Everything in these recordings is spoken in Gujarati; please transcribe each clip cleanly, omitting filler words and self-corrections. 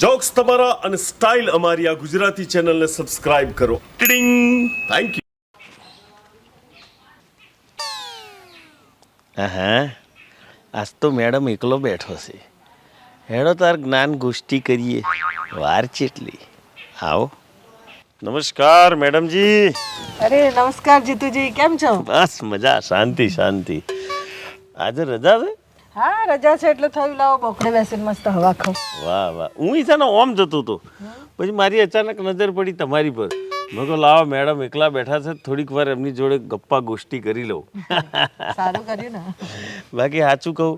જોક્સ તમારા અને સ્ટાઇલ અમારી આ ગુજરાતી ચેનલને સબસ્ક્રાઇબ કરો. ટિડિંગ. Thank you. હા, આજ તો મેડમ એકલો બેઠો છે. હેડો તાર જ્ઞાન ગોષ્ઠી કરીએ. વાર ચેટલી. આવો. નમસ્કાર મેડમજી. અરે નમસ્કાર જીતુજી, કેમ છો? બસ મજા, શાંતિ શાંતિ. આજે રજા છે? હા રજા છે એટલે થયું લાવો બોકડે બેસીને મસ્ત હવા ખાઉં. વાહ વાહ. હું ઈશાનો ઓમ જતો હતો, પછી મારી અચાનક નજર પડી તમારી પર. મેં કહું લાવો મેડમ એકલા બેઠા છે, થોડીક વાર એમની જોડે ગપ્પા ગોષ્ઠી કરી લઉં. સારું કર્યું ને. બાકી સાચું કહું,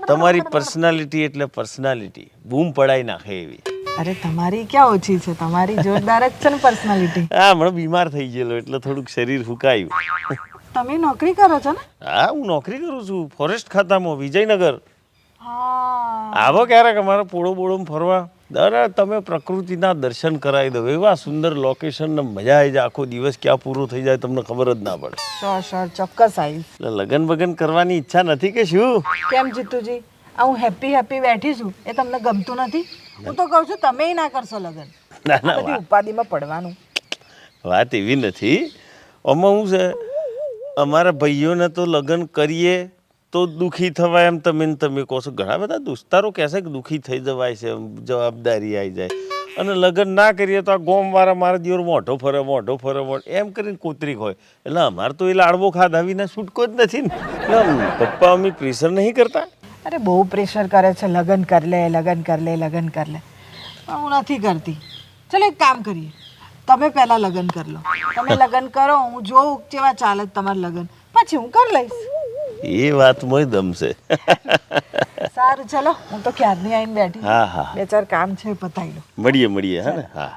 તમારી પર્સનાલિટી એટલે પર્સનાલિટી બૂમ પડાઈ નાખે એવી. અરે તમારી ક્યાં ઓછી છે, તમારી જોરદાર જ છે ને પર્સનાલિટી. હા, હમણાં બીમાર થઈ ગયેલો એટલે થોડુંક શરીર ફૂંકાયું. તમે નોકરી કરો છો ને? હા, હું નોકરી કરું છું ફોરેસ્ટ ખાતામાં, વિજયનગર. હા. આવો ક્યારેક અમારા પોળો બોળોમાં ફરવા. દાદા તમે પ્રકૃતિના દર્શન કરાવી દો. એવા સુંદર લોકેશન ને મજા આવી જાય. આખો દિવસ ક્યાં પૂરો થઈ જાય તમને ખબર જ ના પડે. શ્યોર ચોક્કસ આવીશ. એટલે લગન બગન કરવાની ઈચ્છા નથી કે શું? કેમ જીતુજી, આ હું હેપી બેઠી છું એ તમને ગમતું નથી? હું તો કહું છું તમે ના કરશો લગન. ના ના, બધી ઉપાધિમાં પડવાનું. વાત એવી નથી. આમાં હું છે, અમારા ભાઈઓને તો લગ્ન કરીએ તો દુઃખી થવાય એમ તમે કહો છો. ઘણા બધા દોસ્તારો કહેશે કે દુઃખી થઈ જવાય છે, જવાબદારી આવી જાય. અને લગ્ન ના કરીએ તો આ ગોમવાળા મારા દિયોર મોઢો ફરે એમ કરીને કોતરીક હોય. એટલે અમારે તો એ લાડવો ખાધા વિના છૂટકો જ નથી ને. એટલે પપ્પા મમ્મી પ્રેશર નહીં કરતા? અરે બહુ પ્રેશર કરે છે, લગન કર લે. હું નથી કરતી. ચલો એક કામ કરીએ, તમે પહેલા લગન કરી લો. તમે લગન કરો, હું જોઉં કેવા ચાલે તમારા લગન, પછી હું કરી લઈશ. એ વાતમાં દમ છે. સારું ચલો, હું તો ક્યારની આવીને બેઠી. હા હા, બે ચાર કામ છે પતાવી લો. મળીએ હા ને. હા,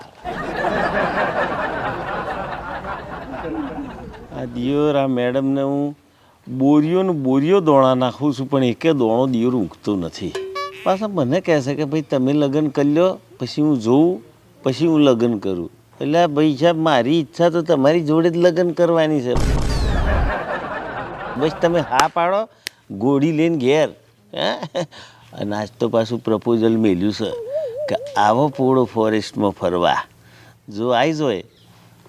આ દિયોર આ મેડમને હું બોરીઓ દોણા નાખું છું, પણ એકે દોણો દિયોર ઊંઘતો નથી. પાછા મને કહે છે કે ભાઈ તમે લગ્ન કરી લો, પછી હું જોઉં, પછી હું લગ્ન કરું. એટલે ભાઈ સાહેબ, મારી ઈચ્છા તો તમારી જોડે જ લગ્ન કરવાની છે. બસ તમે હા પાડો, ગોળી લઈને ઘેર. અને આજ તો પાછું પ્રપોઝલ મેલ્યું છે કે આવો પોળો ફોરેસ્ટમાં ફરવા. જો આવી જાય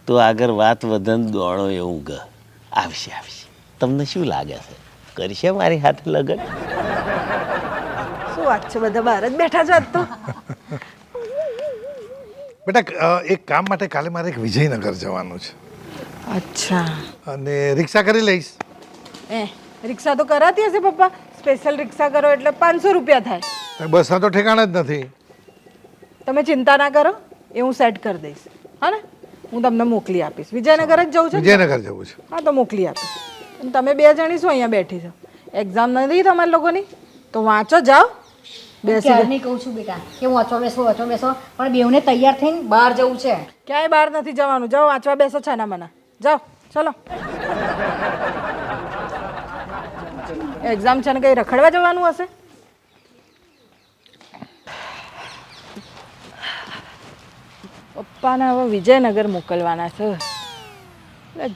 તો આગળ વાત વધન દોડો એવું આવશે. તમને શું લાગે છે, કરશે મારી હાથે લગ્ન? શું વાત છે, બધા બહાર જ બેઠા છો આજ તો. બેટા એક કામ માટે કાલે મારે એક વિજયનગર જવાનું છે. અચ્છા. અને રિક્ષા કરી લઈશ. રિક્ષા તો કરાતી હશે પપ્પા. સ્પેશિયલ રિક્ષા કરો એટલે 500 રૂપિયા થાય. બસના તો ઠેકાણા જ નથી. તમે ચિંતા ના કરો, એ હું સેટ કરી દઈશ. હા ને, હું તમને મોકલી આપીશ. વિજયનગર જ જવું છે? વિજયનગર જવું છે. હા તો મોકલી આપીશ. અને તમે બે જણી શું અહીંયા બેઠી છો? એક્ઝામ નથી તમારા લોકોની? તો વાંચો, જાઓ બેસી. નહીં કહું છું બેટા કે વાંચો બેસો પણ બેવને તૈયાર થઈને બહાર જવું છે. ક્યાંય બહાર નથી જવાનું, જાઓ વાંચવા બેસો. છાના મના જાઓ, ચલો. એક્ઝામ છે ને કઈ રખડવા જવાનું હશે? પપ્પાને હવે વિજયનગર મોકલવાના છે.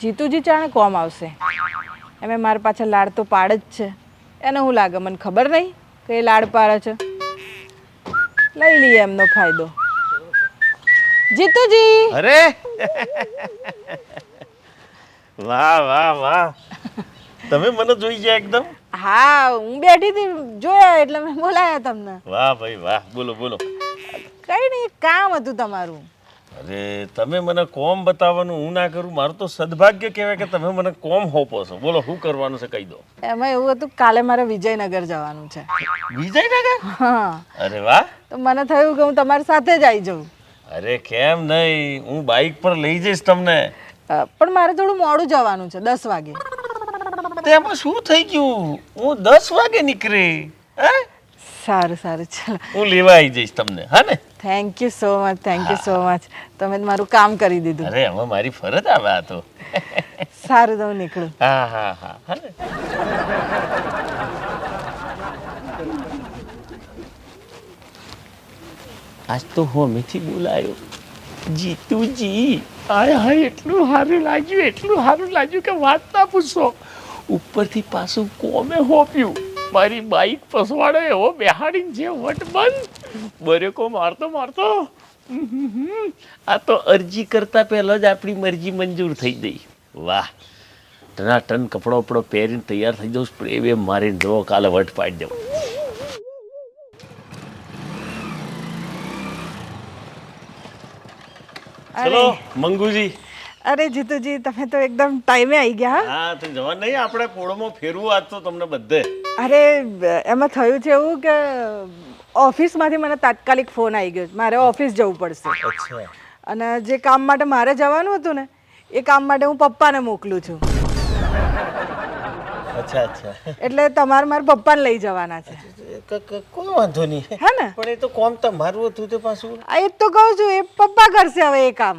જીતુજી ચાણે કોમ આવશે. એમે મારા પાછળ લાડ તો પાડ જ છે. એને હું લાગે, મને ખબર નહીં કે એ લાડ પાડે છે. લઈ લઈએ એમનો ફાયદો. જીતુજી! અરે વાહ, તમે મને જોઈ ગયા એકદમ? હા, હું બેઠી હતી, જોયા એટલે મેં બોલાયા તમને. વાહ ભાઈ વાહ. બોલો. કઈ નહીં, કામ હતું તમારું. અરે તમે મને કોમ બતાવવાનું હું ના કરું, મારું તો સદભાગ્ય કહેવાય કે તમે મને કોમ હોપો છો. બોલો શું કરવાનું છે, કહી દો. એમાં એવું હતું, કાલે મારે વિજયનગર જવાનું છે. વિજયનગર? હા. અરે વાહ. તો મને થયું કે હું તમારી સાથે જ આવી જાઉં. અરે કેમ નહીં, હું બાઇક પર લઈ જઈશ તમને. પણ મારે થોડું મોડું જવાનું છે, 10 વાગે. તેમાં શું થઈ ગયું, હું 10 વાગે નીકળી. સારું ચાલો. હું લેવા આવી જઈશ તમને. હા ને? Thank you so much. તમે મારું કામ કરી દીધું. અરે હવે મારી ફરજ આવે આ તો. સારું, તો હું નીકળું. હા ને? આજ તો હોમેથી બોલાયો જીતુજી. હાય એટલું સારું લાગ્યું કે વાત ના પૂછો. ઉપરથી પાછું કોમે હોપ્યું. મારી બાઈક પસવાડો એવો બેહાડીને જે વટ બંધ. બરેકો મારતો મારતો આ તો અરજી કરતા પહેલા જ આપણી મરજી મંજૂર થઈ ગઈ. વાહ, ટનાટન કપડો બપડો પહેરીને તૈયાર થઈ જાઉં, સ્પ્રે બે મારીને જવો, કાલે વટ પાડી દઉં. ચલો મંગુજી. અરે જીતુજી, તમે તો એકદમ ટાઈમે આવી ગયા. હા, તો જવા નહીં, આપણે પોળોમાં ફેરવું આજ તો તમને બધે. અરે એમાં થયું છે એવું કે ઓફિસમાંથી મને તાત્કાલિક ફોન આવી ગયો છે. મારે ઓફિસ જવું પડશે. અચ્છા. અને જે કામ માટે મારે જવાનું હતું ને એ કામ માટે હું પપ્પાને મોકલું છું. અચ્છા અચ્છા. એટલે તમારે મારા પપ્પાને લઈ જવાના છે. કોઈ વાંધો નહીં, હે ને? પણ એ તો કોમ તમારું હતું તે પાછું. આ એ જ તો કહું છું, એ પપ્પા કરશે હવે એ કામ.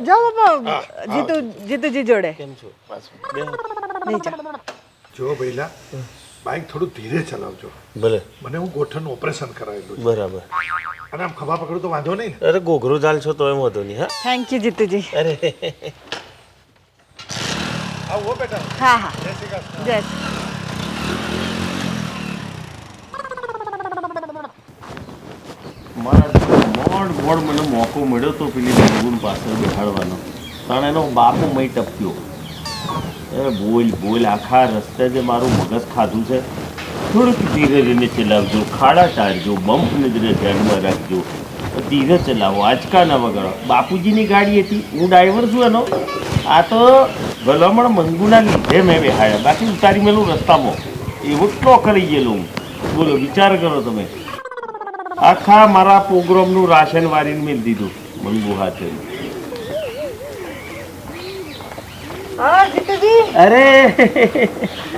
જાઓ પપ્પા, જીતુજી જોડે. કેમ છો પાછું? લઈ જાઓ. જો ભઈલા, બાઇક થોડું ધીરે ચલાવજો. ભલે. મને હું ગોઠણનું ઓપરેશન કરાવેલું છે. બરાબર. અને આમ ખભા પકડું તો વાંધો નહીં ને? અરે ઘોઘરો ચાલ છો તો એમ વાંધો નહીં. હા, થેન્ક યુ જીતુજી. અરે આવો બેટા. હા હા, જય શ્રી કૃષ્ણ. જય. મારા મોડ મને મોકો મળ્યો તો પેલી મંગુન પાછળ બેહાડવાનો, પણ એનો બાપો મય ટપક્યો. એ બોલ આખા રસ્તે જે મારું મગજ ખાધું છે. થોડુંક ધીરે ધીરે ચલાવજો, ખાડા ટાળજો, બમ્પને જરા ધ્યાનમાં રાખજો, ધીરે ચલાવો, આંચકા ના વગાડો. બાપુજીની ગાડી હતી, હું ડ્રાઈવર છું એનો. આ તો ભલામણ મંગુના લીધે મેં બેહાડ્યા, બાકી ઉતારી મેલું રસ્તામાં એવો ટલો કરી ગયેલો હું. બોલો, વિચાર કરો તમે. આખા મારા પ્રોગ્રામનું રાશન વારીને મેળ દીધું મંગુ હાથે. હા જીતુજી. અરે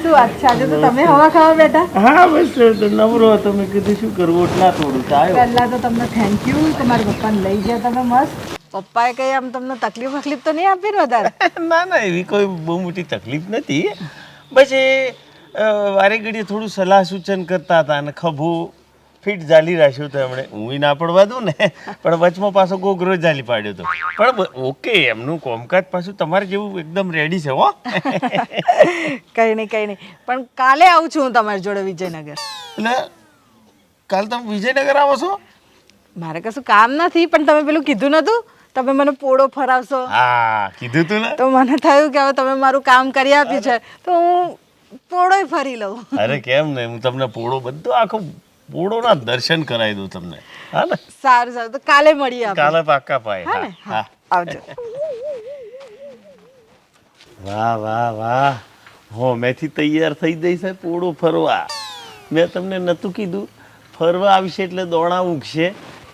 શું વાત છે, આજે તો તમે હવા ખાવા બેઠા? હા, બસ નવરો હતો, મેં કીધું શું કરવું, એટલા થોડું થાય. પહેલા તો તમને થેન્ક યુ કે મારા પપ્પાને લઈ ગયા તમે મસ્ત. પપ્પાએ કઈ આમ તમને તકલીફ તો નહીં આપી ને વધારે? ના, એવી કોઈ બહુ મોટી તકલીફ નથી. બસ એ વારે ઘડીએ થોડું સલાહ સૂચન કરતા હતા, અને ખભું ફિટ જાલી રાખ્યું હતું એમણે. હું ના પડવા દઉં ને, પણ વચમાં પાછો ગોગરો જાલી પાડ્યો હતો. પણ ઓકે, એમનું કોમકાજ પાછું તમારે જેવું એકદમ રેડી છે. હો કઈ નહીં, પણ કાલે આવું છું હું તમારી જોડે વિજયનગર. એટલે કાલ તમે વિજયનગર આવો છો? મારે કશું કામ નથી, પણ તમે પેલું કીધું નતું તમે મને પોળો ફરાવશો? હા, કીધું તું ને. તો મને થયું કે હવે તમે મારું કામ કરી આપ્યું છે તો હું પોળોય ફરી લઉં. અરે કેમ ને, હું તમને પોળો બધો આખો પોળોના દર્શન કરાવી દઉં તમને. હા ને? સારું, તો કાલે મળીએ આપણે. કાલે પાક્કા પાય. હા ને? હા, આવજો. વાહ, હો મેથી તૈયાર થઈ જઈ છે પોળો ફરવા. મેં તમને નતું કીધું ફરવા આવશે એટલે દોણા ઉગશે.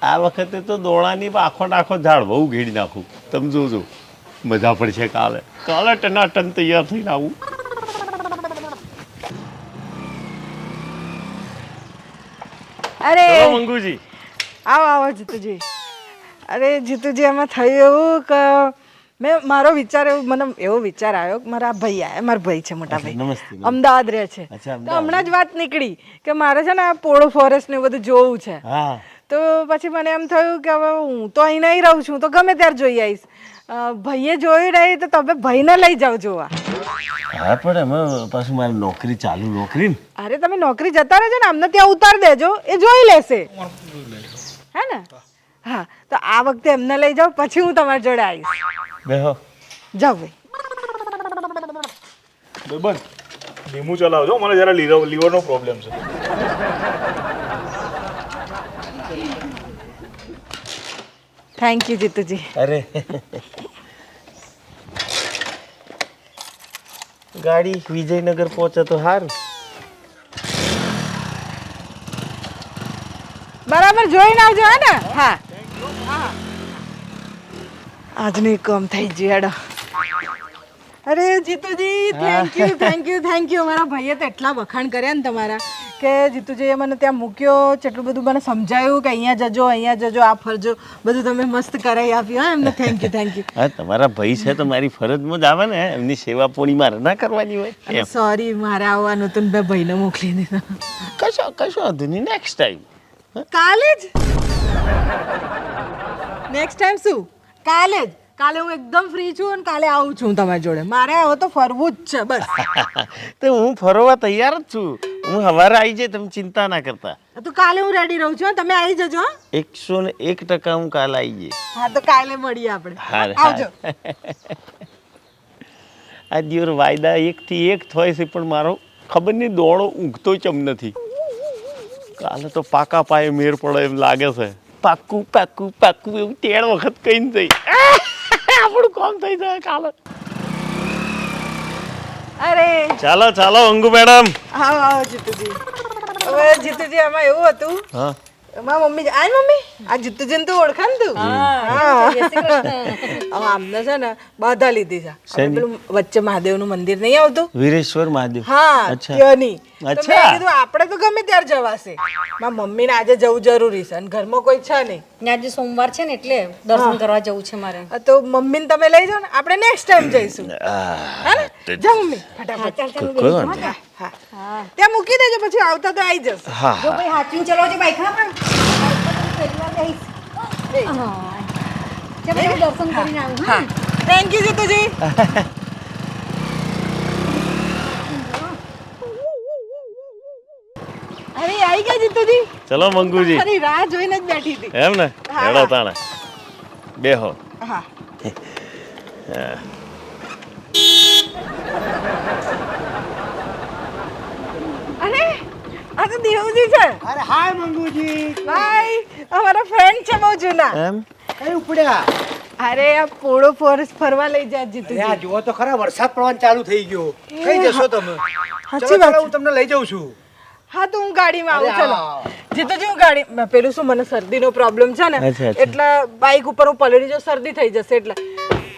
આ વખતે તો દોણાની આખો ઝાડ બહુ ઘેડી નાખું. તમે જોજો, મજા પડશે. કાલે ટનાટન તૈયાર થઈને આવું. અરે મંગુજી, આવો જીતુજી. અરે જીતુજી, એમાં થયું એવું કે મારો વિચાર મને એવો વિચાર આવ્યો કે મારા ભાઈ આવ્યા. મારા ભાઈ છે મોટા ભાઈ, નમસ્તે. અમદાવાદ રહે છે. અચ્છા, તો હમણાં જ વાત નીકળી કે મારે છે ને આ પોળો ફોરેસ્ટ ને બધું જોવું છે. હા, તો પછી મને એમ થયું કે હવે હું તો અહીં નહીં રહું છું, તો ગમે ત્યારે જોઈ આવીશ. ભાઈએ જોયું નહીં તો તમે ભાઈને લઈ જાઓ જોવા. હા, પણ એમાં પાછું મારી નોકરી ચાલુ. નોકરી ને? અરે તમે નોકરી જતા રહેજો ને, અમને ત્યાં ઉતાર દેજો, એ જોઈ લેશે. હે ને? હા, તો આ વખતે એમને લઈ જાઓ, પછી હું તમારી જોડે આવીશ. બેહો. જાઓ ભાઈ. બંધ ધીમું ચલાવજો, મને જરા લીવરનો પ્રોબ્લેમ છે. Thank you Jituji. અરે ગાડી વિજયનગર પહોંચે તો સારું. બરાબર જોઈને આવજો. હે ને? હા, આજનું કામ થઈ ગયું. હેડો. અરે જીતુજી, થેન્ક યુ. મારા ભાઈએ તો એટલા વખાણ કર્યા ને તમારા, કે જીતુજીએ મને ત્યાં મૂક્યો, જેટલું બધું મને સમજાયું કે અહીંયા જજો, આ ફરજો, બધું તમે મસ્ત કરાવી આપ્યું. હા, એમને થેન્ક યુ. હા, તમારા ભાઈ છે તો મારી ફરજમાં જ આવે ને, એમની સેવા પોણી મારે ના કરવાની હોય. સોરી, મારે આવવાનું હતું ને, મેં ભાઈને મોકલી દીધો. કશો વાંધો નહીં, નેક્સ્ટ ટાઈમ. કાલે જ? નેક્સ્ટ ટાઈમ શું? કાલે જ. કાલે હું એકદમ ફ્રી છું અને કાલે આવું છું તમારી જોડે. મારે હવે તો ફરવું જ છે બસ. તો હું ફરવા તૈયાર જ છું. હું સવારે આવી જાય, તમે ચિંતા ના કરતા. તો કાલે હું રેડી રહું છું હો, તમે આવી જજો હો. 101% હું કાલે આવી જઈશ. હા તો કાલે મળીએ આપણે. આવજો. આ દિવસ વાયદા 1 થી 1 થાય છે, પણ મારો ખબર નહીં દોડો ઊંઘતો ચમ નથી. કાલે તો પાકા પાયે મેર પડે એમ લાગે છે. પાકું પાકું પાકું એવું 13 વખત કહીને જઈ આપણું કામ થઈ જાય કાલે. અરે ચાલો ચાલો અંગુ મેડમ. આવો જીતુજી. હવે જીતુજી આમાં એવું હતું, હા મારા મમ્મી મમ્મી આ જીતુજીને તું ઓળખે ને તું? હવે આમને છે ને બાધા લીધી છે. આપણે પેલું વચ્ચે મહાદેવનું મંદિર નહીં આવતું, વીરેશ્વર મહાદેવ. હા અચ્છા. ત્યાંની. તો મેં અચ્છા. કીધું આપણે તો ગમે ત્યારે જવાશે. મારા મમ્મીને આજે જવું જરૂરી છે અને ઘરમાં કોઈ છે નહીં. ને આજે સોમવાર છે ને એટલે દર્શન કરવા જવું છે મારે. તો મમ્મીને તમે લઈ જાઓ ને, આપણે નેક્સ્ટ ટાઈમ જઈશું. હે ને? જા મમ્મી ફટાફટ. ચાલ ચાલ કોઈ વાંધો નહીં. હા ત્યાં મૂકી દેજો, પછી આવતા તો આવી જશે. હા જો ભાઈ હાથવીને ચલાવજે બાઈક હા પણ પહેલી વાર જઈશ. હા ચાલ હું દર્શન કરીને આવું હા. Thank you Jituji. અરે આવી ગયા જીતુજી. ચલો મંગુજી. તારી રાહ જોઈને જ બેઠી હતી. એમ ને હા. હેડો તાણે બેહો. હા અરે આ તો દેવજી છે. અરે હાય મંગુજી. ભાઈ અમારા ફ્રેન્ડ છે બહુ જૂના. એમ કઈ ઉપડ્યા? અરે આ પોળો ફોરેસ્ટ ફરવા લઈ જા અરે આ જીતુજી. જુઓ તો ખરા, વરસાદ પડવાનું ચાલુ થઈ ગયો. કઈ જશો તમે? સાચી ચલો, વાત ચલો, છે. હું તમને લઈ જાઉં છું. હા તો હું ગાડીમાં આવું. અરે ચલો આવો. જીતુજી હું ગાડી પેલું શું મને શરદીનો પ્રોબ્લેમ છે ને, અચ્છા, અચ્છા. એટલે બાઇક ઉપર હું પલળી જો શરદી થઈ જશે. એટલે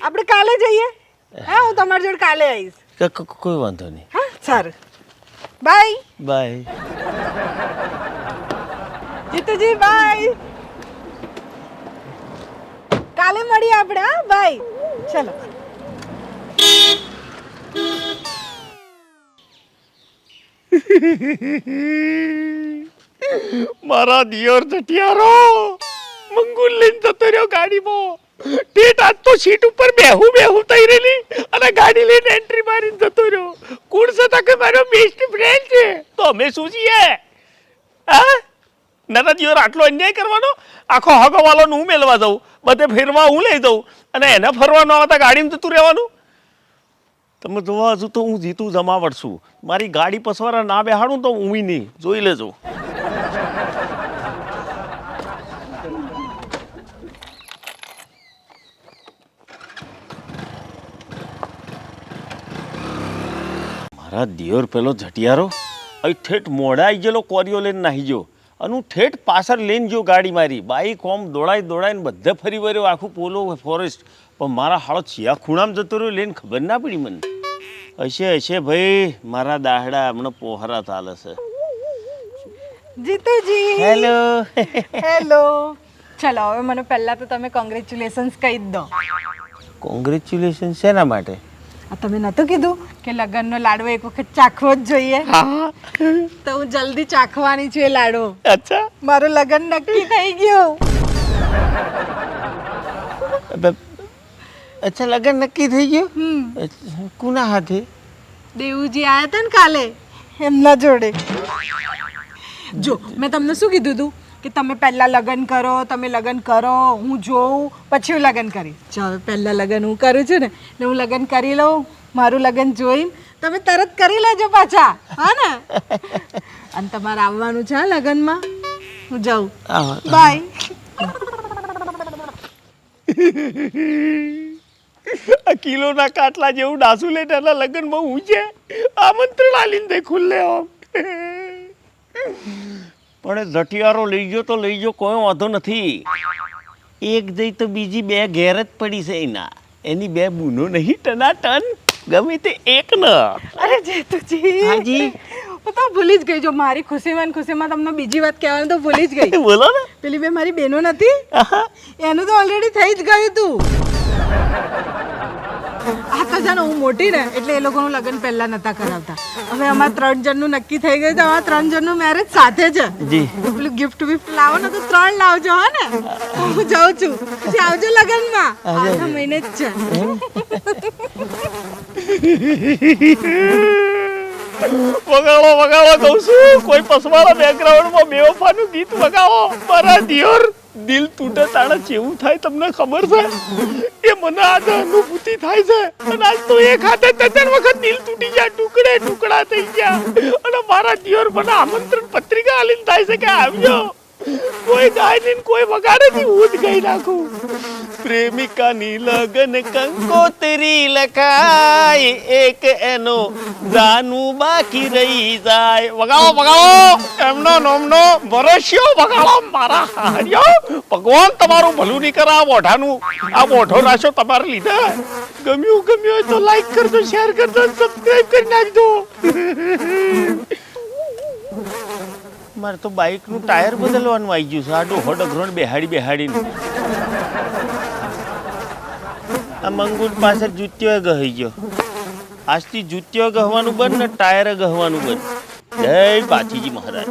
આપણે કાલે જઈએ. હા હું તમારી જોડે કાલે આવીશ. કોઈ વાંધો નહીં. હા સારું બાય બાય. જીતુજી બાય. કાલે મળીએ આપણે. હા બાય. ચલો મારા દિયોર જટિયારો મંગુલ લઈને જતો રહ્યો ગાડીમાં. ટેટ આજ તો સીટ ઉપર બેહું થઈ રહેલી અને ગાડી લઈને એન્ટ્રી મારીને જતો રહ્યો. કોણ છે કે મારો બેસ્ટ ફ્રેન્ડ છે, તો અમે શું છીએ? હા નાના દિયોર આટલો અન્યાય કરવાનો? આખો હગો વાળો હું મેળવા જાઉં, બધે ફેરવા હું લઈ જાઉં અને એને ફરવા ન આવતા ગાડીમાં જતું રહેવાનું? તમે જોવા હજુ તો હું જીતું જમાવટ છું. મારી ગાડી પસવારા ના બેહાડું તો હું નહીં. જોઈ લેજો. મારા દિયોર પેલો જટિયારો અહીં ઠેઠ મોડા આવી ગયેલો, કોરિયો લઈને નાહી ગયો અને હું ઠેઠ પાછળ લઈને ગયો ગાડી મારી. બાઈક ઓમ દોડાઈને બધે ફરી વર્યો આખું પોલો ફોરેસ્ટ. પણ મારા હાળો ચિયા ખૂણામાં જતો રહ્યો લઈને ખબર ના પડી મને. હશે ભાઈ મારા દાહડા હમણાં પોહરા ચાલે છે. જીતુજી હેલો. હેલો. ચલો હવે મને પહેલા તો તમે કોંગ્રેચ્યુલેશન્સ કહી જ દો. કોંગ્રેચ્યુલેશન શેના માટે? આ તમે નતું કીધું કે લગ્નનો લાડવો એક વખત ચાખવો જ જોઈએ? હા. તો હું જલ્દી ચાખવાની છું એ લાડવો. અચ્છા. મારું લગ્ન નક્કી થઈ ગયું. અચ્છા લગન નક્કી થઈ ગયું? કુના હાથે? દેવુજી આયા હતા ને કાલે, એમના જોડે. જો મેં તમને શું કીધું હતું કે તમે પહેલા લગ્ન કરો, તમે લગ્ન કરો, હું જોઉં પછી હું લગ્ન કરીશ. જો હવે પહેલા લગ્ન હું કરું છું ને, એટલે હું લગ્ન કરી લઉં, મારું લગ્ન જોઈને તમે તરત કરી લેજો પાછા. હા ને? અને તમારે આવવાનું છે હા લગ્નમાં. હું જાઉં. બાય. આ કિલોના કાટલા જેવું ડાસુ લઈને એના લગ્નમાં હું છે આમંત્રણ આલીને દે ખુલ્લે આમ. પણ જટિયારો લઈ ગયો તો લઈ ગયો, કોઈ વાંધો નથી. એક જઈ તો બીજી બે ઘેર જ પડી છે એના. એની બે બૂનો નહીં ટનાટન, ગમે તે એક ન. અરે જેતુજી. હાજી. હું તો ભૂલી જ ગઈ. જો મારી ખુશીમાં તમને બીજી વાત કહેવાનું તો ભૂલી જ ગઈ. બોલો ને. પેલી બે મારી બહેનો નથી, એનું તો ઓલરેડી થઈ જ ગયું હતું. આ તો જાણે હું મોટી ને એટલે એ લોકોનું લગ્ન પહેલા નતા કરાવતા. હવે અમારા 3 જણનું નક્કી થઈ ગયું તો અમારા 3 જણનું મેરેજ સાથે જ. જી. પેલું ગિફ્ટ વિફ્ટ લાવો ને તો 3 લાવજો હો ને. હું જાઉં છું. પછી આવજો લગ્નમાં. આવતા મહિને જ છે. વગાડો કહું છું. કોઈ પસવાળા બેકગ્રાઉન્ડમાં બેવફાનું ગીત વગાડો. મારા દિયોર દિલ તૂટે તાણે જેવું થાય તમને ખબર છે? એ મને આજે અનુભૂતિ થાય છે. અને આજ તો એક હાથે 3 વખત દિલ તૂટી ગયા, ટુકડે ટુકડા થઈ ગયા. અને મારા દિયોર મને આમંત્રણ પત્રિકા આલીને થાય છે કે આવજો. કોઈ ગાય નહીં, કોઈ વગાડે નહીં, હું જ ગાઈ નાખું. પ્રેમિકાની લગન કંકોત્રી લખાય, એક એનો જાનું બાકી રહી જાય. વગાડો એમનો નોમનો ભરોસ્યો વગાડો મારા હાર્યો. ભગવાન તમારું ભલું નહીં કરે આ મોઢાનું. આ મોઢો રાશો તમારે લીધે. ગમ્યું હોય તો લાઈક કરજો, શેર કરજો, સબસ્ક્રાઇબ કરી નાખજો. મારે તો બાઇકનું ટાયર બદલવાનું આવી ગયું છે. આ ડોહો ડગરોને બેહાડીને આ મંગુર પાસે જૂતીઓ ગહી ગયો. આજથી જૂતીઓ ગહવાનું બંધ ને ટાયર ગહવાનું બંધ. જય બાચીજી મહારાજ.